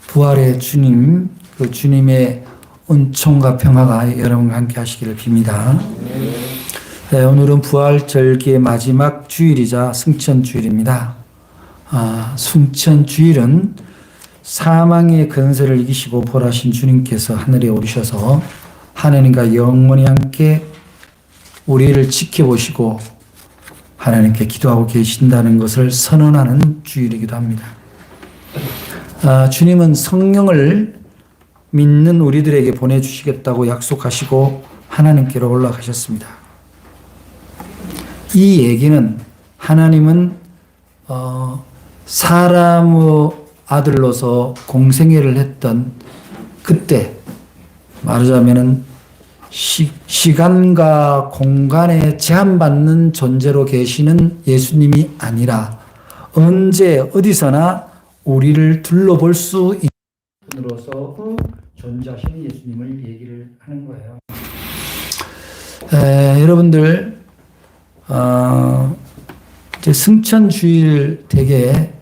부활의 주님, 그 주님의 은총과 평화가 여러분과 함께 하시기를 빕니다. 오늘은 부활절기의 마지막 주일이자 승천주일입니다. 승천주일은 사망의 근세를 이기시고 부활하신 주님께서 하늘에 오르셔서 하나님과 영원히 함께 우리를 지켜보시고 하나님께 기도하고 계신다는 것을 선언하는 주일이기도 합니다. 주님은 성령을 믿는 우리들에게 보내주시겠다고 약속하시고 하나님께로 올라가셨습니다. 이 얘기는 하나님은 사람의 아들로서 공생애를 했던 그때 말하자면은 시간과 공간에 제한받는 존재로 계시는 예수님이 아니라 언제 어디서나 우리를 둘러볼 수 있는 분으로서 존재하시는 예수님을 얘기를 하는 거예요. 여러분들 이제 승천주일 되게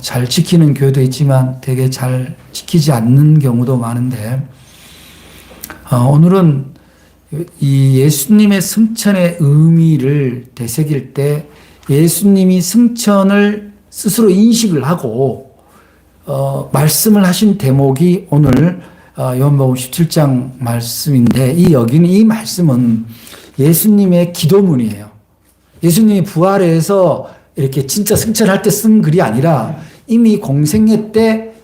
잘 지키는 교회도 있지만 되게 잘 지키지 않는 경우도 많은데 오늘은 이 예수님의 승천의 의미를 되새길 때 예수님이 승천을 스스로 인식을 하고 말씀을 하신 대목이 오늘 요한복음 17장 말씀인데 이 말씀은 예수님의 기도문이에요. 예수님이 부활해서 이렇게 진짜 승천할 때 쓴 글이 아니라 이미 공생애 때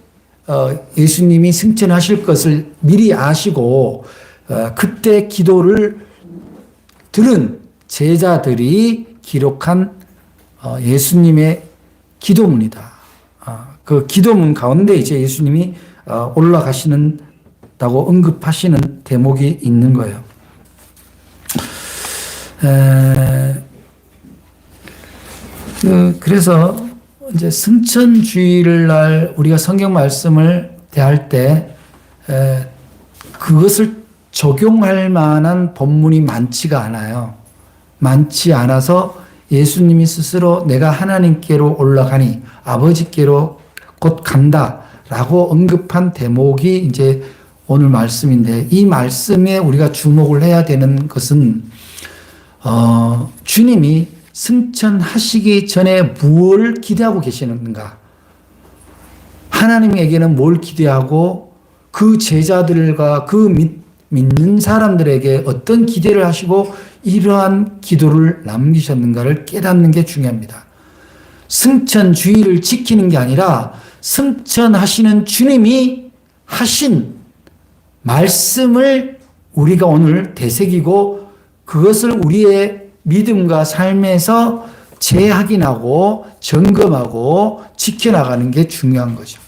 예수님이 승천하실 것을 미리 아시고 그때 기도를 들은 제자들이 기록한 예수님의 기도문이다. 그 기도문 가운데 이제 예수님이 올라가시는다고 언급하시는 대목이 있는 거예요. 그래서 이제 승천주일 날 우리가 성경 말씀을 대할 때 그것을 적용할 만한 본문이 많지가 않아요. 많지 않아서 예수님이 스스로 내가 하나님께로 올라가니 아버지께로 곧 간다라고 언급한 대목이 이제 오늘 말씀인데 이 말씀에 우리가 주목을 해야 되는 것은 주님이 승천하시기 전에 무엇을 기대하고 계시는가? 하나님에게는 뭘 기대하고 그 제자들과 그 믿는 사람들에게 어떤 기대를 하시고 이러한 기도를 남기셨는가를 깨닫는 게 중요합니다. 승천주의를 지키는 게 아니라 승천하시는 주님이 하신 말씀을 우리가 오늘 되새기고 그것을 우리의 믿음과 삶에서 재확인하고 점검하고 지켜나가는 게 중요한 거죠.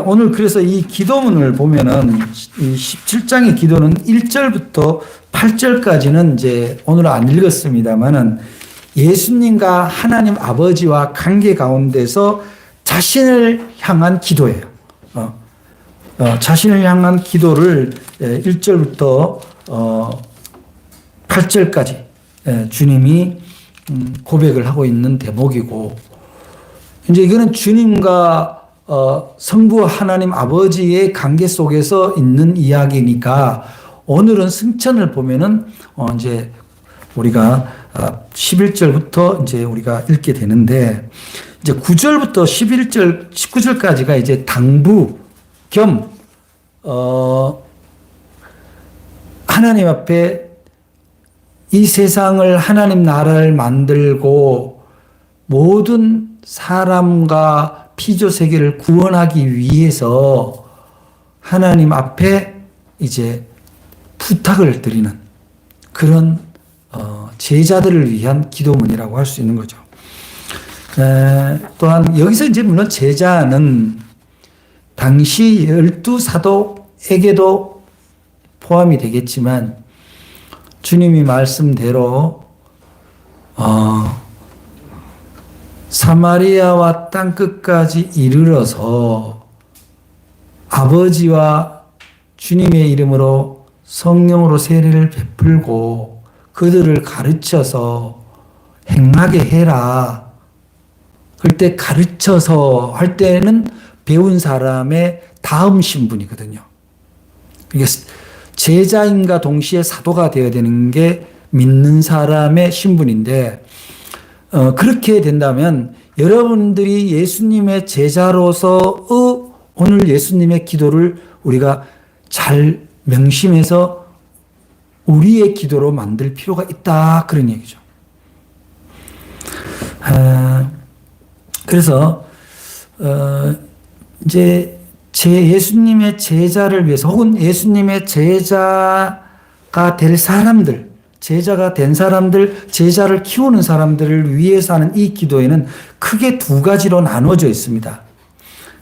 오늘 그래서 이 기도문을 보면은 이 17장의 기도는 1절부터 8절까지는 이제 오늘 안 읽었습니다만은 예수님과 하나님 아버지와 관계 가운데서 자신을 향한 기도예요. 자신을 향한 기도를 1절부터 8절까지 주님이 고백을 하고 있는 대목이고 이제 이거는 주님과 성부 하나님 아버지의 관계 속에서 있는 이야기니까 오늘은 승천을 보면은 이제 우리가 11절부터 이제 우리가 읽게 되는데 이제 9절부터 11절 19절까지가 이제 당부 겸 하나님 앞에 이 세상을 하나님 나라를 만들고 모든 사람과 피조 세계를 구원하기 위해서 하나님 앞에 이제 부탁을 드리는 그런 제자들을 위한 기도문이라고 할 수 있는 거죠. 또한 여기서 이제 물론 제자는 당시 12사도에게도 포함이 되겠지만 주님이 말씀대로 사마리아와 땅끝까지 이르러서 아버지와 주님의 이름으로 성령으로 세례를 베풀고 그들을 가르쳐서 행하게 해라 그럴 때 가르쳐서 할 때는 배운 사람의 다음 신분이거든요. 이게 제자인과 동시에 사도가 되어야 되는 게 믿는 사람의 신분인데, 그렇게 된다면 여러분들이 예수님의 제자로서 오늘 예수님의 기도를 우리가 잘 명심해서 우리의 기도로 만들 필요가 있다. 그런 얘기죠. 그래서, 이제 예수님의 제자를 위해서 혹은 예수님의 제자가 될 사람들, 제자가 된 사람들, 제자를 키우는 사람들을 위해서 하는 이 기도에는 크게 두 가지로 나눠져 있습니다.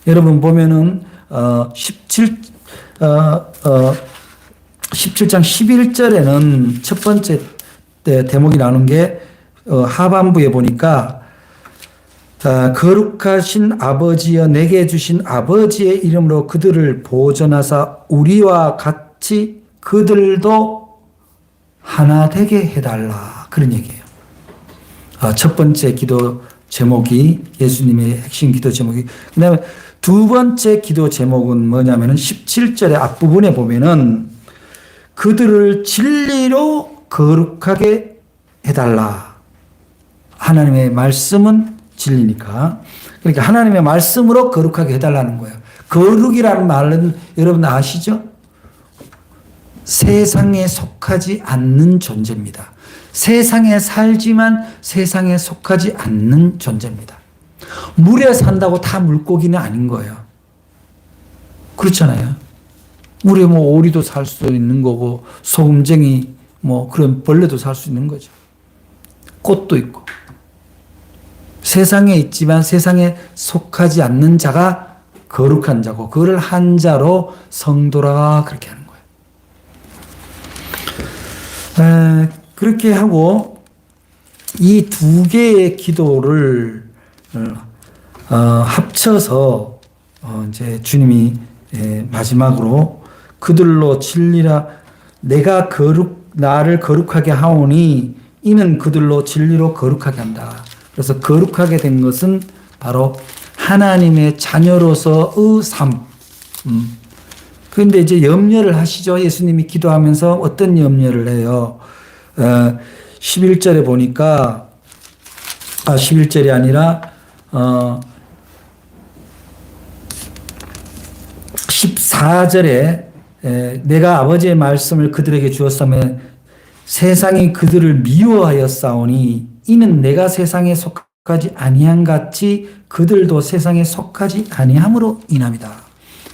여러분 보면은 17장 11절에는 첫 번째 대목이 나오는 게 하반부에 보니까 거룩하신 아버지여 내게 주신 아버지의 이름으로 그들을 보존하사 우리와 같이 그들도 하나 되게 해달라. 그런 얘기예요. 첫 번째 기도 제목이 예수님의 핵심 기도 제목이. 그 다음에 두 번째 기도 제목은 뭐냐면은 17절의 앞부분에 보면은 그들을 진리로 거룩하게 해달라. 하나님의 말씀은 진리니까. 그러니까 하나님의 말씀으로 거룩하게 해달라는 거예요. 거룩이라는 말은 여러분 아시죠? 세상에 속하지 않는 존재입니다. 세상에 살지만 세상에 속하지 않는 존재입니다. 물에 산다고 다 물고기는 아닌 거예요. 그렇잖아요. 물에 뭐 오리도 살 수 있는 거고 소금쟁이 뭐 그런 벌레도 살 수 있는 거죠. 꽃도 있고. 세상에 있지만 세상에 속하지 않는 자가 거룩한 자고 그를 한 자로 성도라 그렇게 하는 거예요. 그렇게 하고 이 두 개의 기도를 합쳐서 이제 주님이 마지막으로 그들로 진리라 내가 나를 거룩하게 하오니 이는 그들로 진리로 거룩하게 한다. 그래서 거룩하게 된 것은 바로 하나님의 자녀로서의 삶. 그런데 이제 염려를 하시죠. 예수님이 기도하면서 어떤 염려를 해요. 11절에 보니까 11절이 아니라 14절에 내가 아버지의 말씀을 그들에게 주었으면 세상이 그들을 미워하였사오니 이는 내가 세상에 속하지 아니한 같이 그들도 세상에 속하지 아니함으로 인함이다.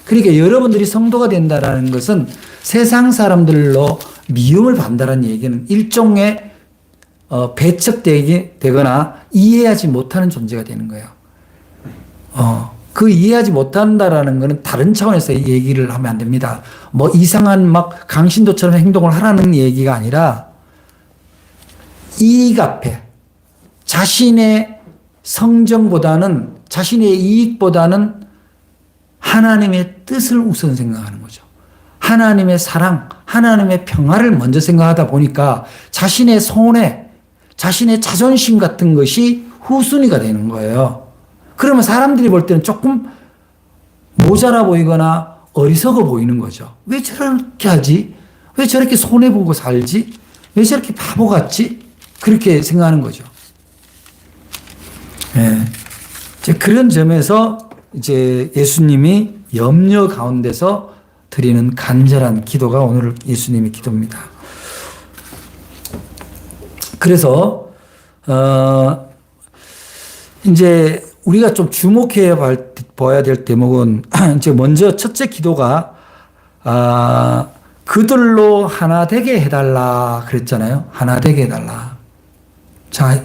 그러니까 여러분들이 성도가 된다라는 것은 세상 사람들로 미움을 받는다는 얘기는 일종의 배척되거나 이해하지 못하는 존재가 되는 거예요. 그 이해하지 못한다라는 것은 다른 차원에서 얘기를 하면 안 됩니다. 뭐 이상한 막 강신도처럼 행동을 하라는 얘기가 아니라 이익 앞에 자신의 성정보다는 자신의 이익보다는 하나님의 뜻을 우선 생각하는 거죠. 하나님의 사랑, 하나님의 평화를 먼저 생각하다 보니까 자신의 손해, 자신의 자존심 같은 것이 후순위가 되는 거예요. 그러면 사람들이 볼 때는 조금 모자라 보이거나 어리석어 보이는 거죠. 왜 저렇게 하지? 왜 저렇게 손해보고 살지? 왜 저렇게 바보 같지? 그렇게 생각하는 거죠. 이제 그런 점에서 이제 예수님이 염려 가운데서 드리는 간절한 기도가 오늘 예수님의 기도입니다. 그래서 이제 우리가 좀 주목해 봐야 될 대목은 이제 먼저 첫째 기도가 그들로 하나 되게 해달라 그랬잖아요. 하나 되게 해달라. 자,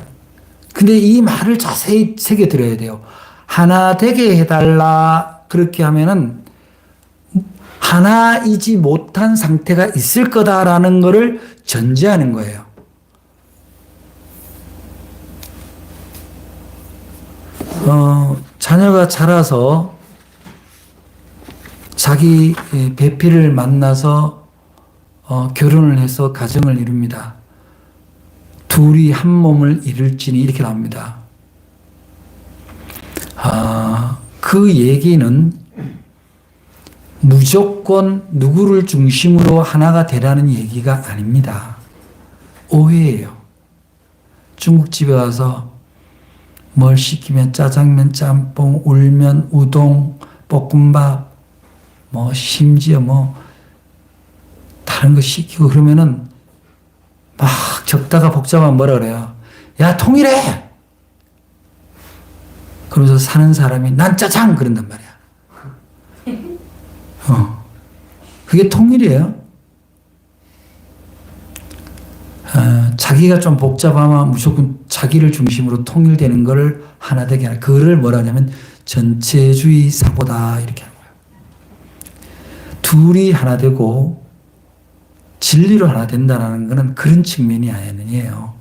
근데 이 말을 자세히 새겨 들어야 돼요. 하나 되게 해달라 그렇게 하면은 하나이지 못한 상태가 있을 거다라는 것을 전제하는 거예요. 자녀가 자라서 자기 배필을 만나서 결혼을 해서 가정을 이룹니다. 둘이 한 몸을 이룰지니 이렇게 나옵니다. 그 얘기는 무조건 누구를 중심으로 하나가 되라는 얘기가 아닙니다. 오해예요. 중국집에 가서 뭘 시키면 짜장면, 짬뽕, 울면, 우동, 볶음밥, 뭐 심지어 뭐 다른 거 시키고 그러면은 막 적다가 복잡하면 뭐라 그래요? 야, 통일해! 그러면서 사는 사람이 난 짜장! 그런단 말이야. 그게 통일이에요. 자기가 좀 복잡하면 무조건 자기를 중심으로 통일되는 걸 하나 되게 하는, 그거를 뭐라 하냐면 전체주의 사고다, 이렇게 하는 거예요. 둘이 하나 되고 진리로 하나 된다는 것은 그런 측면이 아니에요.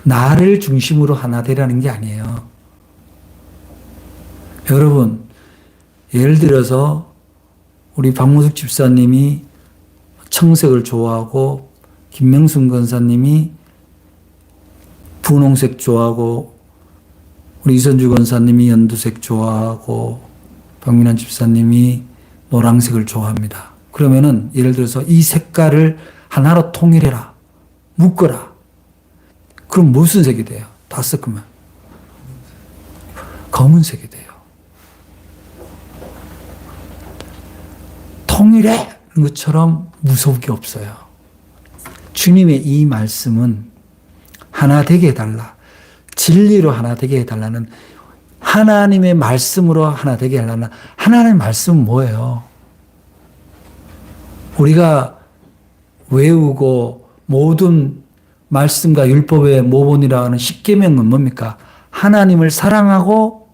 나를 중심으로 하나 되라는 게 아니에요. 여러분, 예를 들어서 우리 박무숙 집사님이 청색을 좋아하고 김명순 권사님이 분홍색 좋아하고 우리 이선주 권사님이 연두색 좋아하고 박민환 집사님이 노란색을 좋아합니다. 그러면은 예를 들어서 이 색깔을 하나로 통일해라. 묶어라. 그럼 무슨 색이 돼요? 다 섞으면. 검은색이 돼요. 통일해! 그런 것처럼 무서울 게 없어요. 주님의 이 말씀은 하나 되게 해달라. 진리로 하나 되게 해달라는, 하나님의 말씀으로 하나 되게 하려는, 하나님의 말씀은 뭐예요? 우리가 외우고 모든 말씀과 율법의 모본이라 하는 십계명은 뭡니까? 하나님을 사랑하고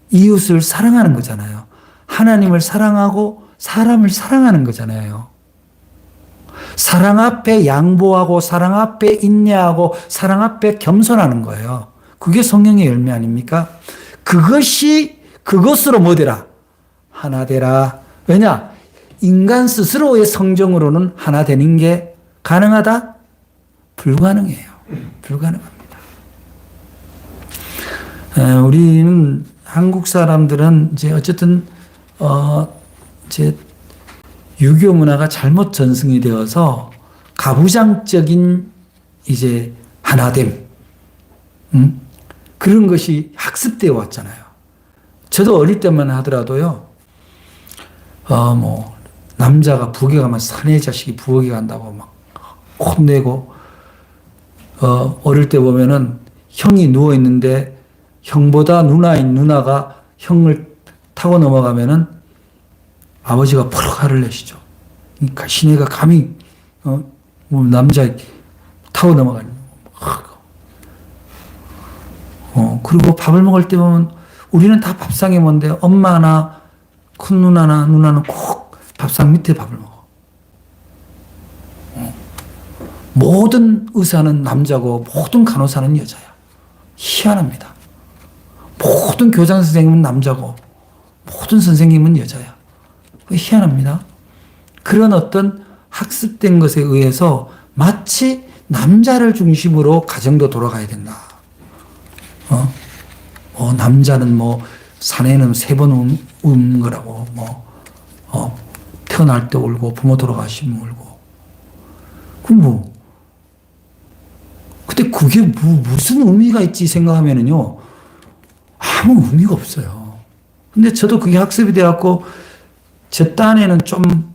이웃을 사랑하는 거잖아요. 하나님을 사랑하고 사람을 사랑하는 거잖아요. 사랑 앞에 양보하고 사랑 앞에 인내하고 사랑 앞에 겸손하는 거예요. 그게 성령의 열매 아닙니까? 그것으로 뭐 되라? 하나 되라. 왜냐? 인간 스스로의 성정으로는 하나 되는 게 가능하다? 불가능해요. 불가능합니다. 우리는 한국 사람들은 이제 어쨌든 이제 유교 문화가 잘못 전승이 되어서 가부장적인 이제 하나됨, 그런 것이 학습되어 왔잖아요. 저도 어릴 때만 하더라도요, 뭐 남자가 부엌에 가면 사내 자식이 부엌에 간다고 막 혼내고, 어릴 때 보면은 형이 누워 있는데 형보다 누나인 누나가 형을 타고 넘어가면은 아버지가 푸르 화를 내시죠. 그러니까 시내가 감히 뭐 남자 타고 넘어가는 그리고 밥을 먹을 때 보면 우리는 다 밥상에 뭔데 엄마나 큰 누나나 누나는 꼭 밥상 밑에 밥을 먹어. 모든 의사는 남자고 모든 간호사는 여자야. 희한합니다. 모든 교장 선생님은 남자고 모든 선생님은 여자야. 희한합니다. 그런 어떤 학습된 것에 의해서 마치 남자를 중심으로 가정도 돌아가야 된다. 남자는 뭐 사내는 3번 우는 거라고, 태어날 때 울고 부모 돌아가시면 울고. 근데 그게 무슨 의미가 있지 생각하면은요, 아무 의미가 없어요. 근데 저도 그게 학습이 돼갖고 제 딴에는 좀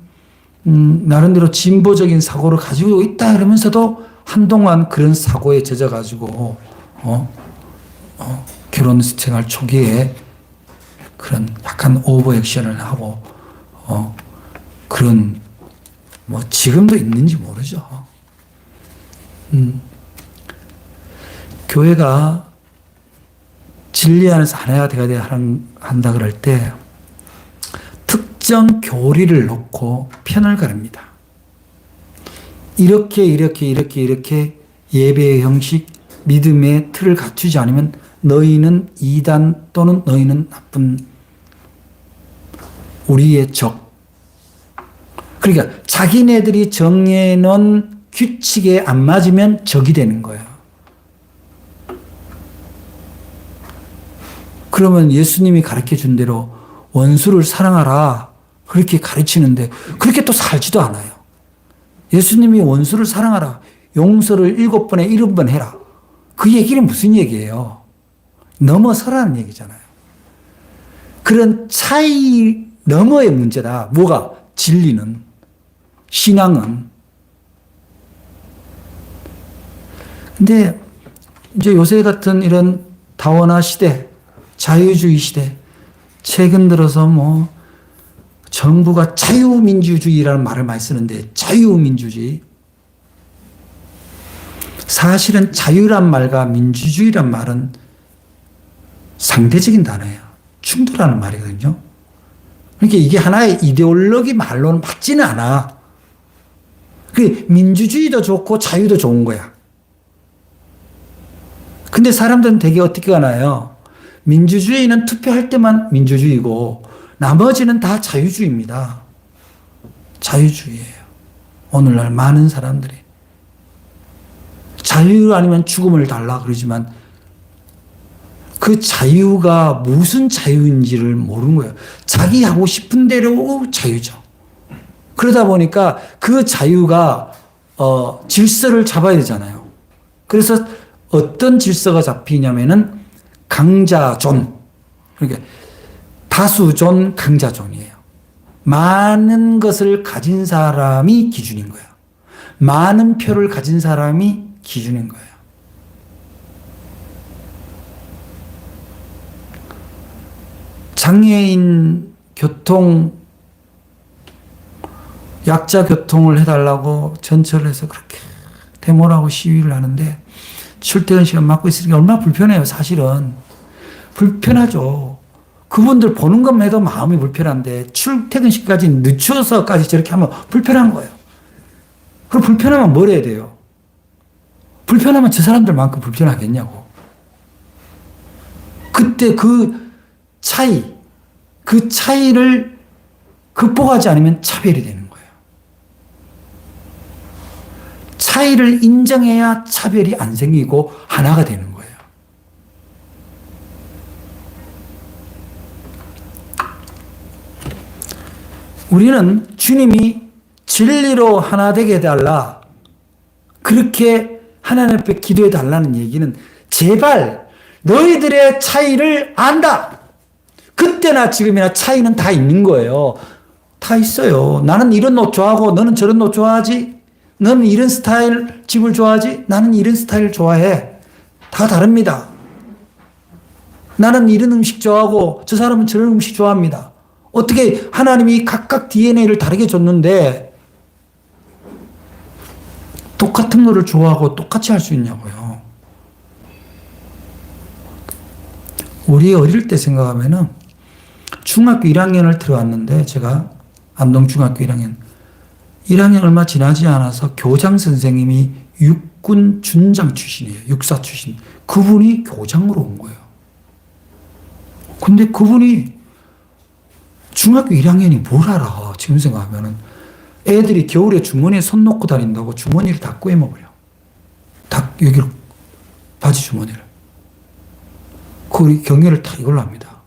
나름대로 진보적인 사고를 가지고 있다 그러면서도 한동안 그런 사고에 젖어가지고 결혼 생활 초기에 그런 약간 오버 액션을 하고 그런 뭐 지금도 있는지 모르죠. 교회가 진리 안에서 하나가 되어야 한다 그럴 때 특정 교리를 놓고 편을 가릅니다. 이렇게 예배의 형식, 믿음의 틀을 갖추지 않으면 너희는 이단 또는 너희는 나쁜 우리의 적. 그러니까 자기네들이 정해놓은 규칙에 안 맞으면 적이 되는 거예요. 그러면 예수님이 가르쳐 준 대로 원수를 사랑하라. 그렇게 가르치는데 그렇게 또 살지도 않아요. 예수님이 원수를 사랑하라. 용서를 7번에 70번 해라. 그 얘기는 무슨 얘기예요? 넘어서라는 얘기잖아요. 그런 차이 너머의 문제다. 뭐가? 진리는, 신앙은. 근데 이제 요새 같은 이런 다원화 시대, 자유주의 시대, 최근 들어서 뭐 정부가 자유민주주의라는 말을 많이 쓰는데 자유민주주의. 사실은 자유란 말과 민주주의란 말은 상대적인 단어예요. 충돌하는 말이거든요. 그러니까 이게 하나의 이데올로기 말로는 맞지는 않아. 그 민주주의도 좋고 자유도 좋은 거야. 근데 사람들은 되게 어떻게 하나요? 민주주의는 투표할 때만 민주주의고 나머지는 다 자유주의입니다. 자유주의예요. 오늘날 많은 사람들이. 자유 아니면 죽음을 달라 그러지만 그 자유가 무슨 자유인지를 모르는 거예요. 자기 하고 싶은 대로 자유죠. 그러다 보니까 그 자유가 질서를 잡아야 되잖아요. 그래서 어떤 질서가 잡히냐면은 강자존. 그러니까 다수존, 강자존이에요. 많은 것을 가진 사람이 기준인 거예요. 많은 표를 가진 사람이 기준인 거예요. 장애인 교통, 약자 교통을 해달라고 전철을 해서 그렇게 데모를 하고 시위를 하는데 출퇴근 시간 막고 있으니까 얼마나 불편해요, 사실은. 불편하죠. 그분들 보는 것만 해도 마음이 불편한데 출퇴근 시간까지 늦춰서까지 저렇게 하면 불편한 거예요. 그럼 불편하면 뭘 해야 돼요? 불편하면 저 사람들만큼 불편하겠냐고. 그때 그 차이를 극복하지 않으면 차별이 되는 거예요. 차이를 인정해야 차별이 안 생기고 하나가 되는 거예요. 우리는 주님이 진리로 하나 되게 해달라. 그렇게 하나님 앞에 기도해 달라는 얘기는 제발 너희들의 차이를 안다. 그때나 지금이나 차이는 다 있는 거예요. 다 있어요. 나는 이런 옷 좋아하고 너는 저런 옷 좋아하지. 너는 이런 스타일 집을 좋아하지. 나는 이런 스타일 좋아해. 다 다릅니다. 나는 이런 음식 좋아하고 저 사람은 저런 음식 좋아합니다. 어떻게 하나님이 각각 DNA를 다르게 줬는데 똑같은 거를 좋아하고 똑같이 할 수 있냐고요. 우리 어릴 때 생각하면은 중학교 1학년을 들어왔는데 제가 안동중학교 1학년 얼마 지나지 않아서 교장 선생님이 육군 준장 출신이에요. 육사 출신. 그분이 교장으로 온 거예요. 근데 그분이 중학교 1학년이 뭘 알아. 지금 생각하면은 애들이 겨울에 주머니에 손 놓고 다닌다고 주머니를 다 꿰매버려. 다 여기로 바지 주머니를. 그 경계를 다 이걸로 합니다.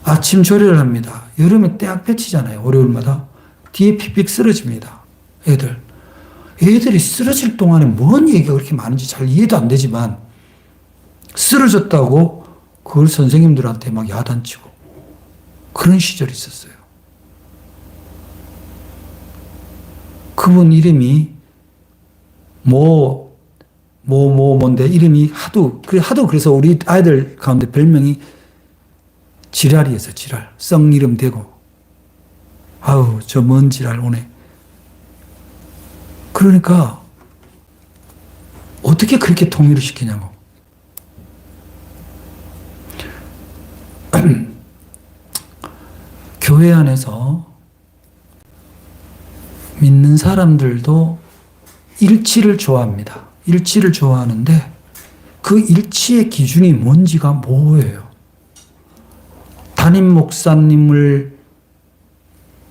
아침 조례를 합니다. 여름에 떼약 패치잖아요. 월요일마다. 뒤에 픽픽 쓰러집니다. 애들이 쓰러질 동안에 뭔 얘기가 그렇게 많은지 잘 이해도 안 되지만 쓰러졌다고 그걸 선생님들한테 막 야단치고 그런 시절이 있었어요. 그분 이름이 뭔데 이름이 하도 그래서 우리 아이들 가운데 별명이 지랄이었어요. 지랄. 썩 이름 대고. 아우, 저 먼 지랄 오네. 그러니까 어떻게 그렇게 통일을 시키냐고. 교회 안에서 믿는 사람들도 일치를 좋아합니다. 일치를 좋아하는데 그 일치의 기준이 뭔지가 뭐예요? 담임 목사님을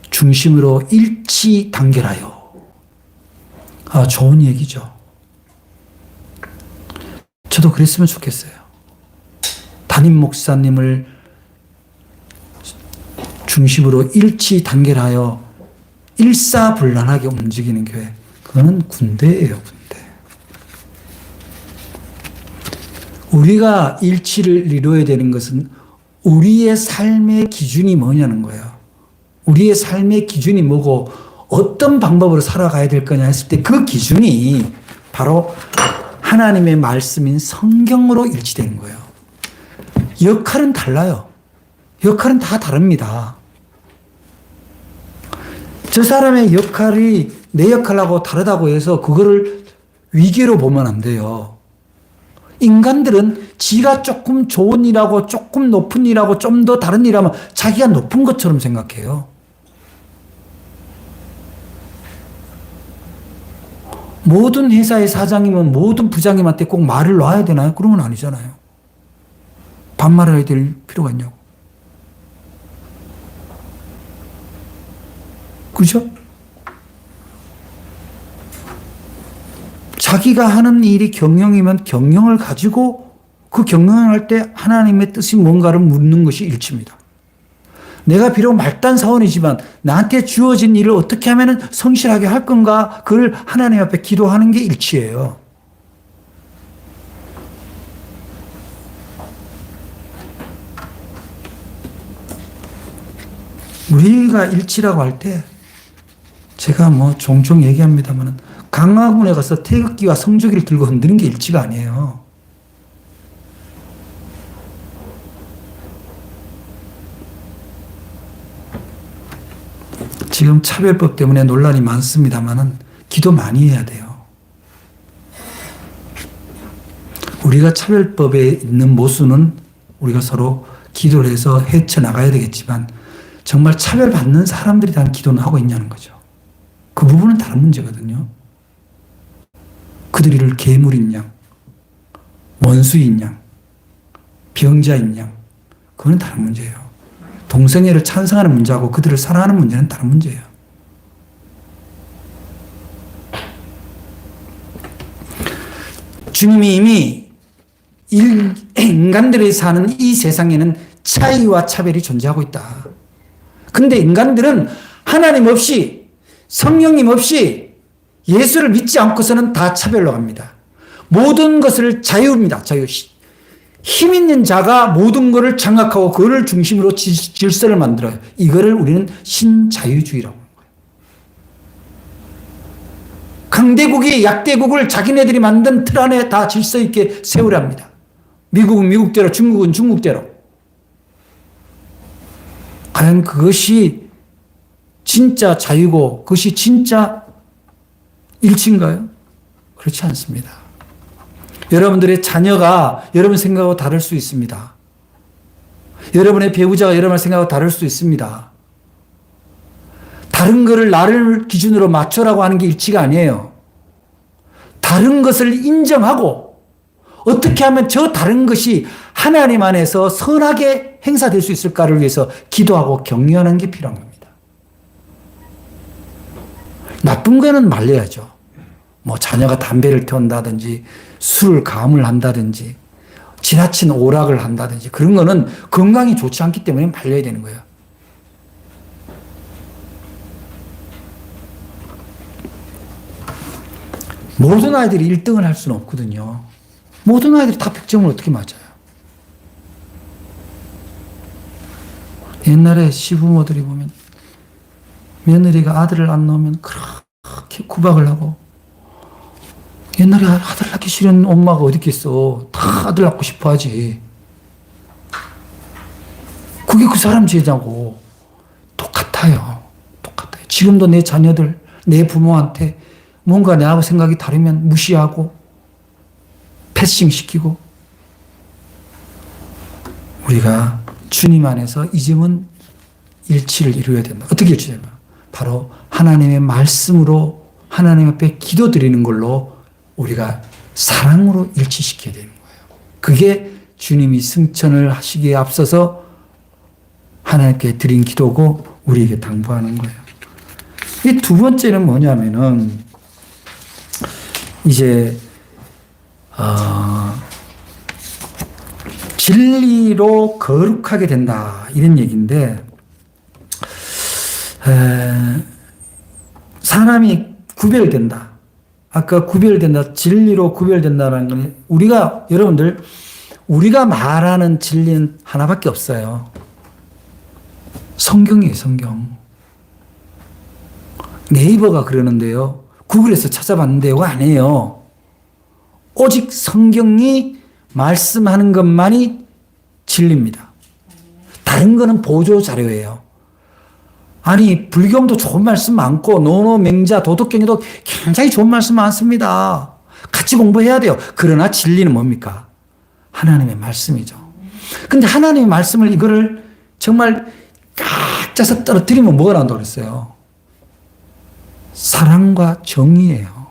중심으로 일치 단결하여. 좋은 얘기죠. 저도 그랬으면 좋겠어요. 담임 목사님을 중심으로 일치 단결하여 일사불란하게 움직이는 교회. 그거는 군대예요, 군대. 우리가 일치를 이루어야 되는 것은 우리의 삶의 기준이 뭐냐는 거예요. 우리의 삶의 기준이 뭐고 어떤 방법으로 살아가야 될 거냐 했을 때 그 기준이 바로 하나님의 말씀인 성경으로 일치되는 거예요. 역할은 달라요. 역할은 다 다릅니다. 저 사람의 역할이 내 역할하고 다르다고 해서 그거를 위계로 보면 안 돼요. 인간들은 지가 조금 좋은 일하고 조금 높은 일하고 좀 더 다른 일하면 자기가 높은 것처럼 생각해요. 모든 회사의 사장이면 모든 부장님한테 꼭 말을 놔야 되나요? 그런 건 아니잖아요. 반말해야 될 필요가 있냐고. 그죠? 자기가 하는 일이 경영이면 경영을 가지고 그 경영을 할 때 하나님의 뜻이 뭔가를 묻는 것이 일치입니다. 내가 비록 말단 사원이지만 나한테 주어진 일을 어떻게 하면 성실하게 할 건가 그걸 하나님 앞에 기도하는 게 일치예요. 우리가 일치라고 할 때 제가 뭐 종종 얘기합니다만 강화군에 가서 태극기와 성조기를 들고 흔드는 게 일치가 아니에요. 지금 차별법 때문에 논란이 많습니다만 기도 많이 해야 돼요. 우리가 차별법에 있는 모순은 우리가 서로 기도를 해서 헤쳐나가야 되겠지만 정말 차별받는 사람들에 대한 기도는 하고 있냐는 거죠. 그 부분은 다른 문제거든요. 그들을 괴물인 양, 원수인 양, 병자인 양, 그건 다른 문제예요. 동성애를 찬성하는 문제하고 그들을 사랑하는 문제는 다른 문제예요. 주님이 이미 인간들이 사는 이 세상에는 차이와 차별이 존재하고 있다. 근데 인간들은 하나님 없이 성령님 없이 예수를 믿지 않고서는 다 차별로 갑니다. 모든 것을 자유입니다. 자유. 힘 있는 자가 모든 것을 장악하고 그를 중심으로 질서를 만들어요. 이거를 우리는 신자유주의라고 하는 거예요. 강대국이 약대국을 자기네들이 만든 틀 안에 다 질서 있게 세우랍니다. 미국은 미국대로, 중국은 중국대로. 과연 그것이 진짜 자유고 그것이 진짜 일치인가요? 그렇지 않습니다. 여러분들의 자녀가 여러분 생각하고 다를 수 있습니다. 여러분의 배우자가 여러분 생각하고 다를 수 있습니다. 다른 것을 나를 기준으로 맞춰라고 하는 게 일치가 아니에요. 다른 것을 인정하고 어떻게 하면 저 다른 것이 하나님 안에서 선하게 행사될 수 있을까를 위해서 기도하고 격려하는 게 필요한 겁니다. 나쁜 거는 말려야죠. 뭐 자녀가 담배를 태운다든지 술을 가음을 한다든지 지나친 오락을 한다든지 그런 거는 건강이 좋지 않기 때문에 말려야 되는 거예요. 모든 아이들이 1등을 할 수는 없거든요. 모든 아이들이 다 100점을 어떻게 맞아요? 옛날에 시부모들이 보면 며느리가 아들을 안 낳으면 그렇게 구박을 하고 옛날에 아들 낳기 싫은 엄마가 어디 있겠어. 다 아들 낳고 싶어 하지. 그게 그 사람 죄냐고. 똑같아요. 똑같아요. 지금도 내 자녀들, 내 부모한테 뭔가 나하고 생각이 다르면 무시하고 패싱시키고 우리가 주님 안에서 이 점은 일치를 이루어야 된다. 어떻게 일치되나? 바로 하나님의 말씀으로 하나님 앞에 기도드리는 걸로 우리가 사랑으로 일치시켜야 되는 거예요. 그게 주님이 승천을 하시기에 앞서서 하나님께 드린 기도고 우리에게 당부하는 거예요. 이 두 번째는 뭐냐면은 이제 진리로 거룩하게 된다. 이런 얘기인데, 사람이 구별된다. 아까 구별된다. 진리로 구별된다는 건 여러분들, 우리가 말하는 진리는 하나밖에 없어요. 성경이에요, 성경. 네이버가 그러는데요. 구글에서 찾아봤는데요. 아니에요. 오직 성경이 말씀하는 것만이 진리입니다. 다른 거는 보조 자료예요. 아니, 불경도 좋은 말씀 많고, 노노, 맹자, 도덕경에도 굉장히 좋은 말씀 많습니다. 같이 공부해야 돼요. 그러나 진리는 뭡니까? 하나님의 말씀이죠. 근데 하나님의 말씀을 이거를 정말 깍 짜서 떨어뜨리면 뭐가 나온다고 그랬어요? 사랑과 정의예요.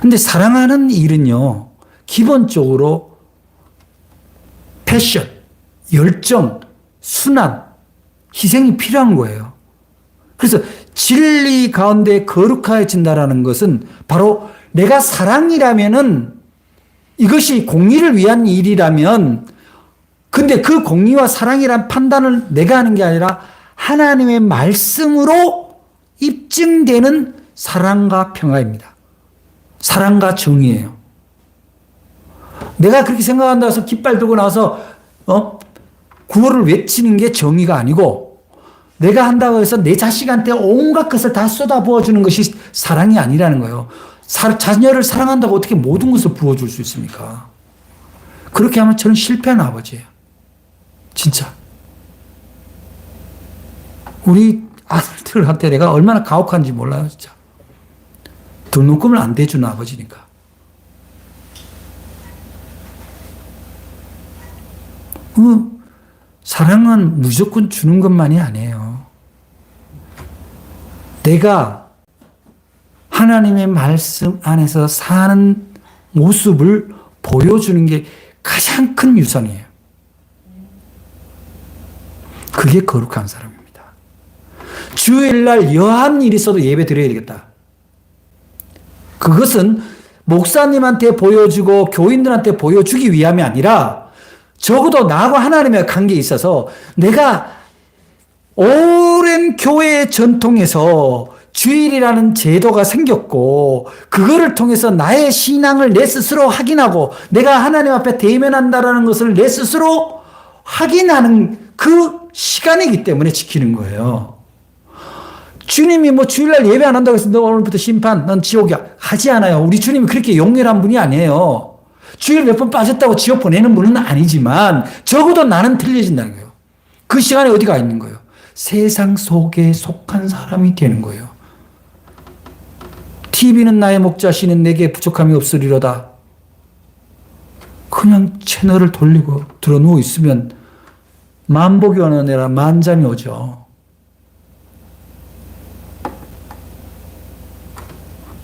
근데 사랑하는 일은요, 기본적으로 패션, 열정, 순환, 희생이 필요한 거예요. 그래서 진리 가운데 거룩해진다라는 것은 바로 내가 사랑이라면은 이것이 공의를 위한 일이라면, 근데 그 공의와 사랑이란 판단을 내가 하는 게 아니라 하나님의 말씀으로 입증되는 사랑과 평화입니다. 사랑과 정의예요. 내가 그렇게 생각한다고 해서 깃발 들고 나와서 구호를 외치는 게 정의가 아니고, 내가 한다고 해서 내 자식한테 온갖 것을 다 쏟아부어주는 것이 사랑이 아니라는 거예요. 자녀를 사랑한다고 어떻게 모든 것을 부어줄 수 있습니까? 그렇게 하면 저는 실패한 아버지예요. 진짜. 우리 아들들한테 내가 얼마나 가혹한지 몰라요, 진짜. 등록금을 안 대주는 아버지니까. 사랑은 무조건 주는 것만이 아니에요. 내가 하나님의 말씀 안에서 사는 모습을 보여주는 게 가장 큰 유산이에요. 그게 거룩한 사람입니다. 주일날 여한 일이 있어도 예배 드려야 되겠다. 그것은 목사님한테 보여주고 교인들한테 보여주기 위함이 아니라 적어도 나하고 하나님의 관계에 있어서 내가 오랜 교회의 전통에서 주일이라는 제도가 생겼고 그거를 통해서 나의 신앙을 내 스스로 확인하고 내가 하나님 앞에 대면한다라는 것을 내 스스로 확인하는 그 시간이기 때문에 지키는 거예요. 주님이 뭐 주일날 예배 안 한다고 해서 너 오늘부터 심판, 넌 지옥이야. 하지 않아요. 우리 주님이 그렇게 용렬한 분이 아니에요. 주일 몇 번 빠졌다고 지옥 보내는 분은 아니지만 적어도 나는 틀려진다는 거예요. 그 시간에 어디가 있는 거예요? 세상 속에 속한 사람이 되는 거예요. TV는 나의 목자시는 내게 부족함이 없으리로다. 그냥 채널을 돌리고 들어 누워 있으면 만복이 오는 애라 만잠이 오죠.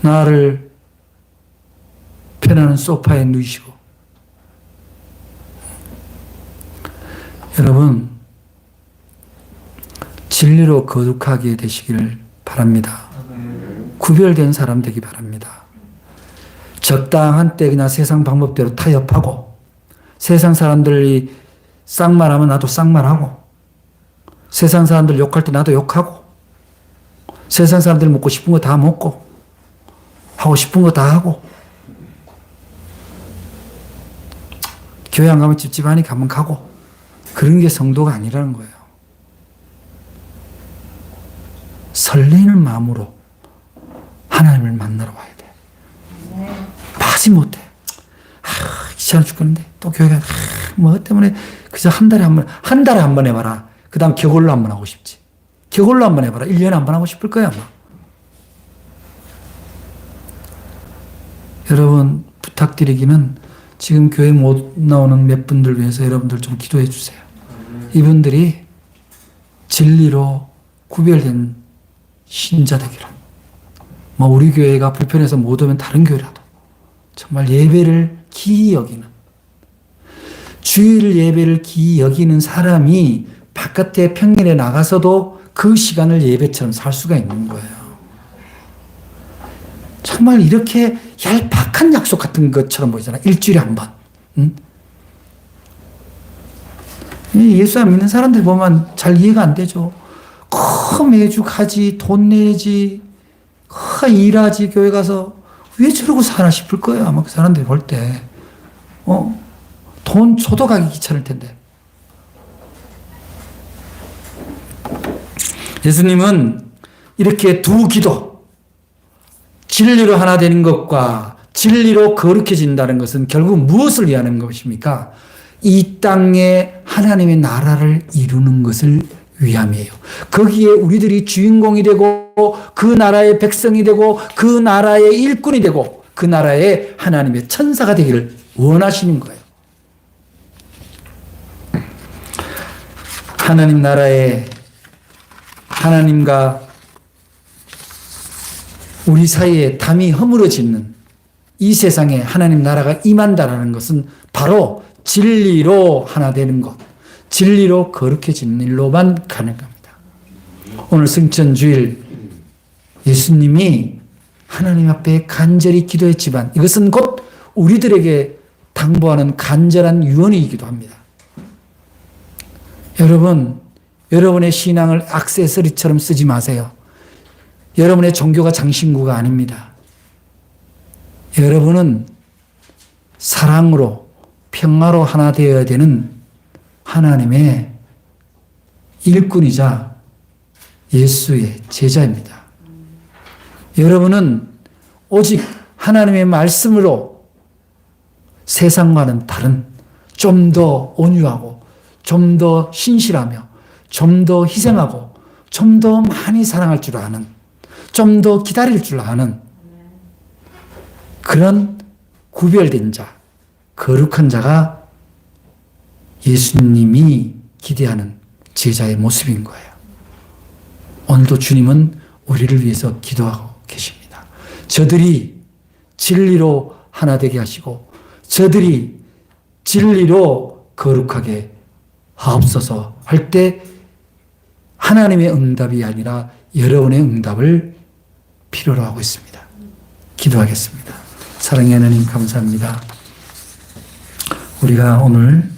나를 편안한 소파에 누이시고. 여러분, 진리로 거룩하게 되시기를 바랍니다. 구별된 사람 되기 바랍니다. 적당한 때 그냥 세상 방법대로 타협하고, 세상 사람들이 쌍말하면 나도 쌍말하고, 세상 사람들 욕할 때 나도 욕하고, 세상 사람들 먹고 싶은 거 다 먹고, 하고 싶은 거 다 하고, 교회 안 가면 찝찝하니 가면 가고, 그런 게 성도가 아니라는 거예요. 설레는 마음으로 하나님을 만나러 와야 돼. 빠지 못해. 귀찮아 죽겠는데 또 교회 가 뭐 때문에 그저 한 달에 한 번 해봐라. 그 다음 겨울로 한 번 하고 싶지. 겨울로 한 번 해봐라. 1년에 한 번 하고 싶을 거야 아마. 여러분 부탁드리기는 지금 교회 못 나오는 몇 분들 위해서 여러분들 좀 기도해 주세요. 이분들이 진리로 구별된 신자 되기를. 뭐 우리 교회가 불편해서 못 오면 다른 교회라도 정말 예배를 기이 여기는, 주일 예배를 기이 여기는 사람이 바깥에 평일에 나가서도 그 시간을 예배처럼 살 수가 있는 거예요. 정말 이렇게 얄팍한 약속 같은 것처럼 보이잖아. 일주일에 한 번. 응? 예수 안 믿는 사람들 보면 잘 이해가 안 되죠. 매주 가지, 돈 내지, 일하지, 교회 가서 왜 저러고 사나 싶을 거예요. 아마 그 사람들이 볼 때. 돈 줘도 가기 귀찮을 텐데. 예수님은 이렇게 두 기도, 진리로 하나 되는 것과 진리로 거룩해진다는 것은 결국 무엇을 위하는 것입니까? 이 땅에 하나님의 나라를 이루는 것을 위함이에요. 거기에 우리들이 주인공이 되고 그 나라의 백성이 되고 그 나라의 일꾼이 되고 그 나라의 하나님의 천사가 되기를 원하시는 거예요. 하나님 나라에 하나님과 우리 사이에 담이 허물어지는 이 세상에 하나님 나라가 임한다는 것은 바로 진리로 하나 되는 것, 진리로 거룩해지는 일로만 가능합니다. 오늘 승천주일 예수님이 하나님 앞에 간절히 기도했지만 이것은 곧 우리들에게 당부하는 간절한 유언이기도 합니다. 여러분, 여러분의 신앙을 액세서리처럼 쓰지 마세요. 여러분의 종교가 장신구가 아닙니다. 여러분은 사랑으로 평화로 하나 되어야 되는 하나님의 일꾼이자 예수의 제자입니다. 여러분은 오직 하나님의 말씀으로 세상과는 다른 좀 더 온유하고 좀 더 신실하며 좀 더 희생하고 좀 더 많이 사랑할 줄 아는 좀 더 기다릴 줄 아는 그런 구별된 자, 거룩한 자가 예수님이 기대하는 제자의 모습인 거예요. 오늘도 주님은 우리를 위해서 기도하고 계십니다. 저들이 진리로 하나 되게 하시고 저들이 진리로 거룩하게 하옵소서 할 때 하나님의 응답이 아니라 여러분의 응답을 필요로 하고 있습니다. 기도하겠습니다. 사랑의 하나님 감사합니다. 우리가 오늘